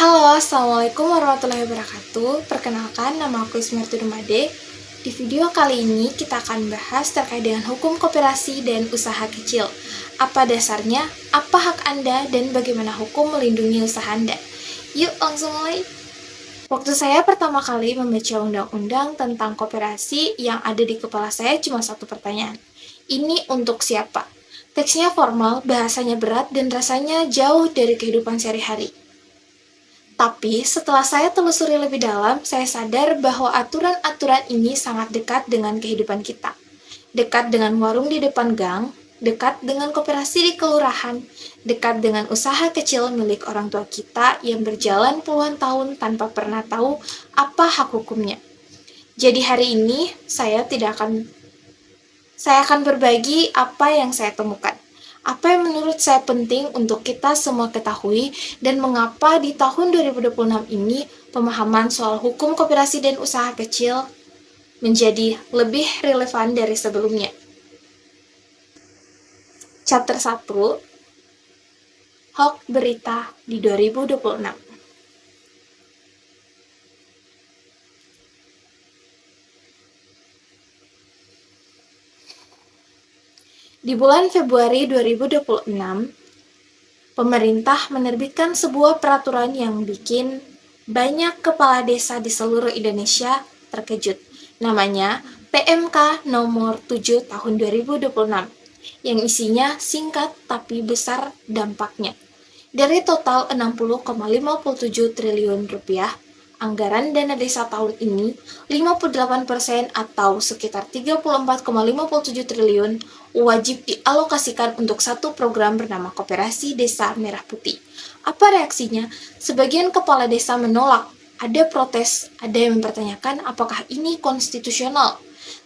Halo, Assalamualaikum warahmatullahi wabarakatuh. Perkenalkan, nama aku Ismertu Dumade. Di video kali ini kita akan bahas terkait dengan hukum koperasi dan usaha kecil. Apa dasarnya, apa hak Anda, dan bagaimana hukum melindungi usaha Anda. Yuk langsung mulai. Waktu saya pertama kali membaca undang-undang tentang koperasi, yang ada di kepala saya cuma satu pertanyaan. Ini untuk siapa? Teksnya formal, bahasanya berat, dan rasanya jauh dari kehidupan sehari-hari. Tapi setelah saya telusuri lebih dalam, saya sadar bahwa aturan-aturan ini sangat dekat dengan kehidupan kita. Dekat dengan warung di depan gang, dekat dengan koperasi di kelurahan, dekat dengan usaha kecil milik orang tua kita yang berjalan puluhan tahun tanpa pernah tahu apa hak hukumnya. Jadi hari ini saya akan berbagi apa yang saya temukan. Apa yang menurut saya penting untuk kita semua ketahui dan mengapa di tahun 2026 ini pemahaman soal hukum koperasi dan usaha kecil menjadi lebih relevan dari sebelumnya. Chapter 1, Hoax Berita di 2026. Di bulan Februari 2026, pemerintah menerbitkan sebuah peraturan yang bikin banyak kepala desa di seluruh Indonesia terkejut. Namanya PMK nomor 7 tahun 2026, yang isinya singkat tapi besar dampaknya. Dari total 60,57 triliun rupiah, anggaran dana desa tahun ini, 58% atau sekitar 34,57 triliun wajib dialokasikan untuk satu program bernama Koperasi Desa Merah Putih. Apa reaksinya? Sebagian kepala desa menolak, ada protes, ada yang mempertanyakan apakah ini konstitusional.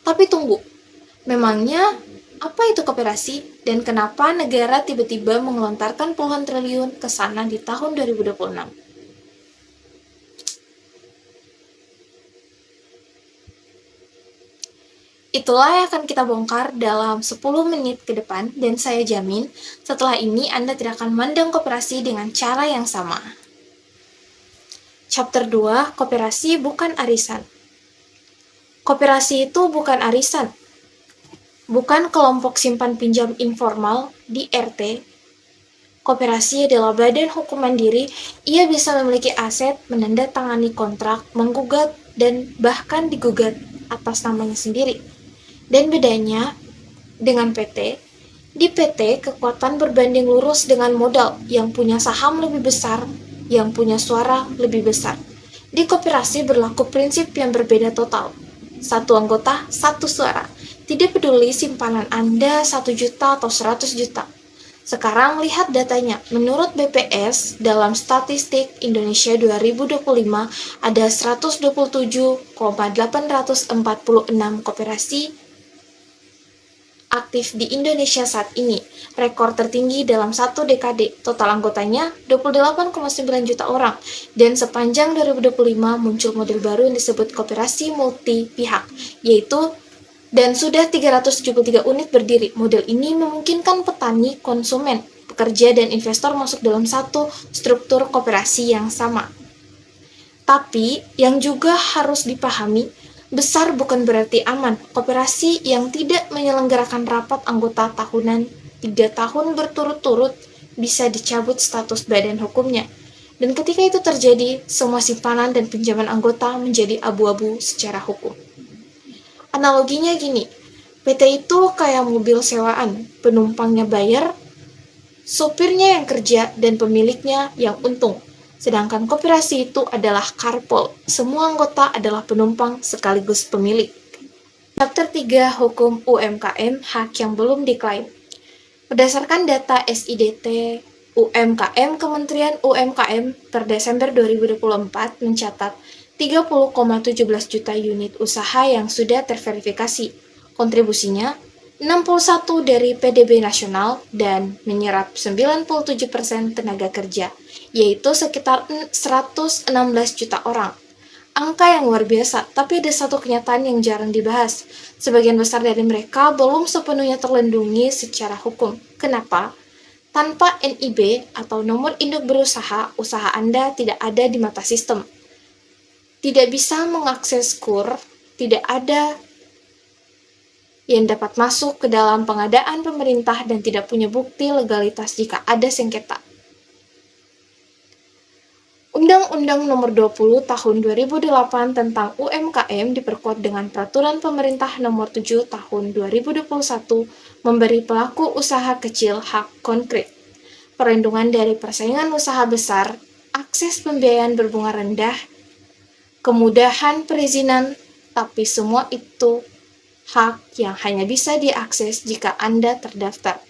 Tapi tunggu, memangnya apa itu koperasi dan kenapa negara tiba-tiba mengelontarkan puluhan triliun ke sana di tahun 2026? Itulah yang akan kita bongkar dalam 10 menit ke depan, dan saya jamin setelah ini Anda tidak akan memandang koperasi dengan cara yang sama. Chapter 2, Koperasi bukan arisan. Koperasi itu bukan arisan, bukan kelompok simpan pinjam informal di RT. Koperasi adalah badan hukum mandiri, ia bisa memiliki aset, menandatangani kontrak, menggugat, dan bahkan digugat atas namanya sendiri. Dan bedanya dengan PT, di PT kekuatan berbanding lurus dengan modal yang punya saham lebih besar, yang punya suara lebih besar. Di koperasi berlaku prinsip yang berbeda total. Satu anggota, satu suara. Tidak peduli simpanan Anda 1 juta atau 100 juta. Sekarang lihat datanya. Menurut BPS, dalam statistik Indonesia 2025 ada 127,846 koperasi aktif di Indonesia saat ini, rekor tertinggi dalam satu dekade. Total anggotanya 28,9 juta orang, dan sepanjang 2025 muncul model baru yang disebut koperasi multi pihak, yaitu dan sudah 373 unit berdiri. Model ini memungkinkan petani, konsumen, pekerja, dan investor masuk dalam satu struktur koperasi yang sama. Tapi yang juga harus dipahami, besar bukan berarti aman. Koperasi yang tidak menyelenggarakan rapat anggota tahunan 3 tahun berturut-turut bisa dicabut status badan hukumnya. Dan ketika itu terjadi, semua simpanan dan pinjaman anggota menjadi abu-abu secara hukum. Analoginya gini, PT itu kayak mobil sewaan, penumpangnya bayar, sopirnya yang kerja, dan pemiliknya yang untung. Sedangkan koperasi itu adalah carpool, semua anggota adalah penumpang sekaligus pemilik. Chapter 3, Hukum UMKM, hak yang belum diklaim. Berdasarkan data SIDT UMKM, Kementerian UMKM per Desember 2024 mencatat 30,17 juta unit usaha yang sudah terverifikasi. Kontribusinya 61 dari PDB nasional dan menyerap 97% tenaga kerja, yaitu sekitar 116 juta orang. Angka yang luar biasa, tapi ada satu kenyataan yang jarang dibahas. Sebagian besar dari mereka belum sepenuhnya terlindungi secara hukum. Kenapa? Tanpa NIB atau nomor induk berusaha, usaha Anda tidak ada di mata sistem. Tidak bisa mengakses KUR, tidak ada yang dapat masuk ke dalam pengadaan pemerintah dan tidak punya bukti legalitas jika ada sengketa. Undang-Undang Nomor 20 Tahun 2008 tentang UMKM diperkuat dengan Peraturan Pemerintah Nomor 7 Tahun 2021 memberi pelaku usaha kecil hak konkret, perlindungan dari persaingan usaha besar, akses pembiayaan berbunga rendah, kemudahan perizinan, tapi semua itu hak yang hanya bisa diakses jika Anda terdaftar.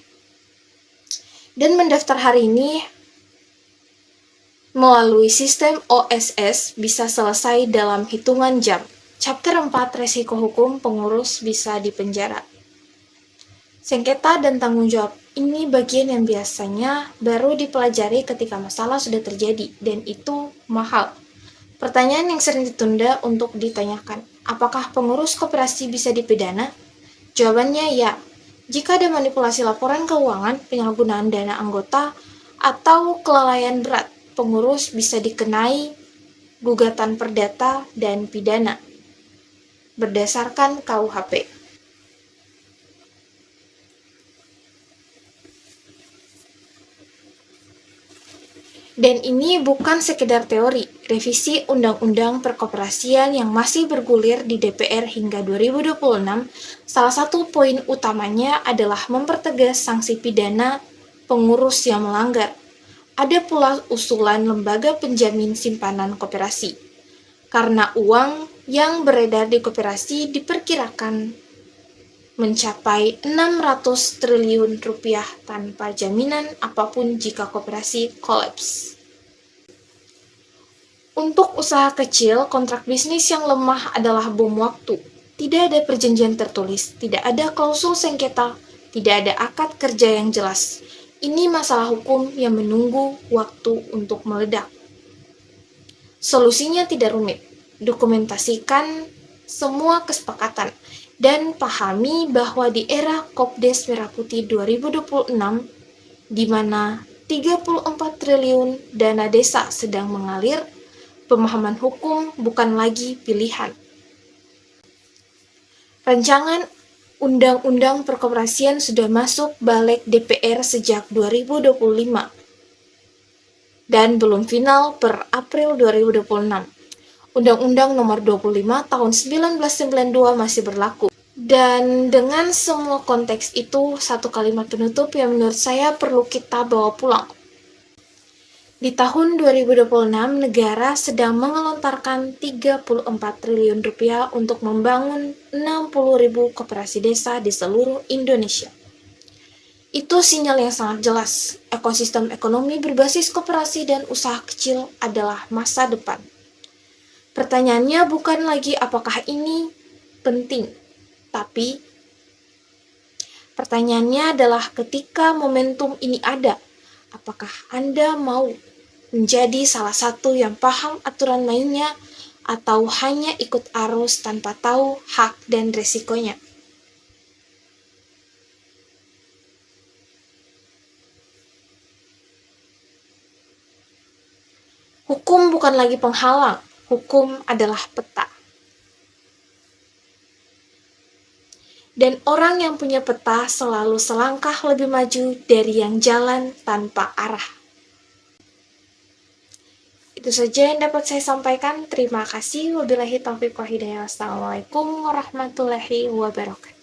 Dan mendaftar hari ini melalui sistem OSS bisa selesai dalam hitungan jam. Chapter 4 Resiko Hukum Pengurus bisa dipenjara. Sengketa dan tanggung jawab ini bagian yang biasanya baru dipelajari ketika masalah sudah terjadi, dan itu mahal. Pertanyaan yang sering ditunda untuk ditanyakan, apakah pengurus koperasi bisa dipidana? Jawabannya ya, jika ada manipulasi laporan keuangan, penyalahgunaan dana anggota, atau kelalaian berat, pengurus bisa dikenai gugatan perdata dan pidana berdasarkan KUHP. Dan ini bukan sekedar teori. Revisi Undang-Undang Perkoperasian yang masih bergulir di DPR hingga 2026, salah satu poin utamanya adalah mempertegas sanksi pidana pengurus yang melanggar. Ada pula usulan lembaga penjamin simpanan koperasi, karena uang yang beredar di koperasi diperkirakan mencapai 600 triliun rupiah tanpa jaminan apapun jika koperasi kolaps. Untuk usaha kecil, kontrak bisnis yang lemah adalah bom waktu. Tidak ada perjanjian tertulis, tidak ada klausul sengketa, tidak ada akad kerja yang jelas. Ini masalah hukum yang menunggu waktu untuk meledak. Solusinya tidak rumit. Dokumentasikan semua kesepakatan dan pahami bahwa di era Kopdes Merah Putih 2026, di mana 34 triliun dana desa sedang mengalir, pemahaman hukum bukan lagi pilihan. Rancangan Undang-Undang Perkoperasian sudah masuk balik DPR sejak 2025 dan belum final per April 2026. Undang-Undang Nomor 25 Tahun 1992 masih berlaku. Dan dengan semua konteks itu, satu kalimat penutup yang menurut saya perlu kita bawa pulang. Di tahun 2026, negara sedang mengelontarkan 34 triliun rupiah untuk membangun 60.000 koperasi desa di seluruh Indonesia. Itu sinyal yang sangat jelas. Ekosistem ekonomi berbasis koperasi dan usaha kecil adalah masa depan. Pertanyaannya bukan lagi apakah ini penting, tapi pertanyaannya adalah ketika momentum ini ada, apakah Anda mau menjadi salah satu yang paham aturan mainnya atau hanya ikut arus tanpa tahu hak dan resikonya? Hukum bukan lagi penghalang, hukum adalah peta. Dan orang yang punya peta selalu selangkah lebih maju dari yang jalan tanpa arah. Itu saja yang dapat saya sampaikan. Terima kasih. Wabillahi taufiq wal hidayah. Wassalamualaikum warahmatullahi wabarakatuh.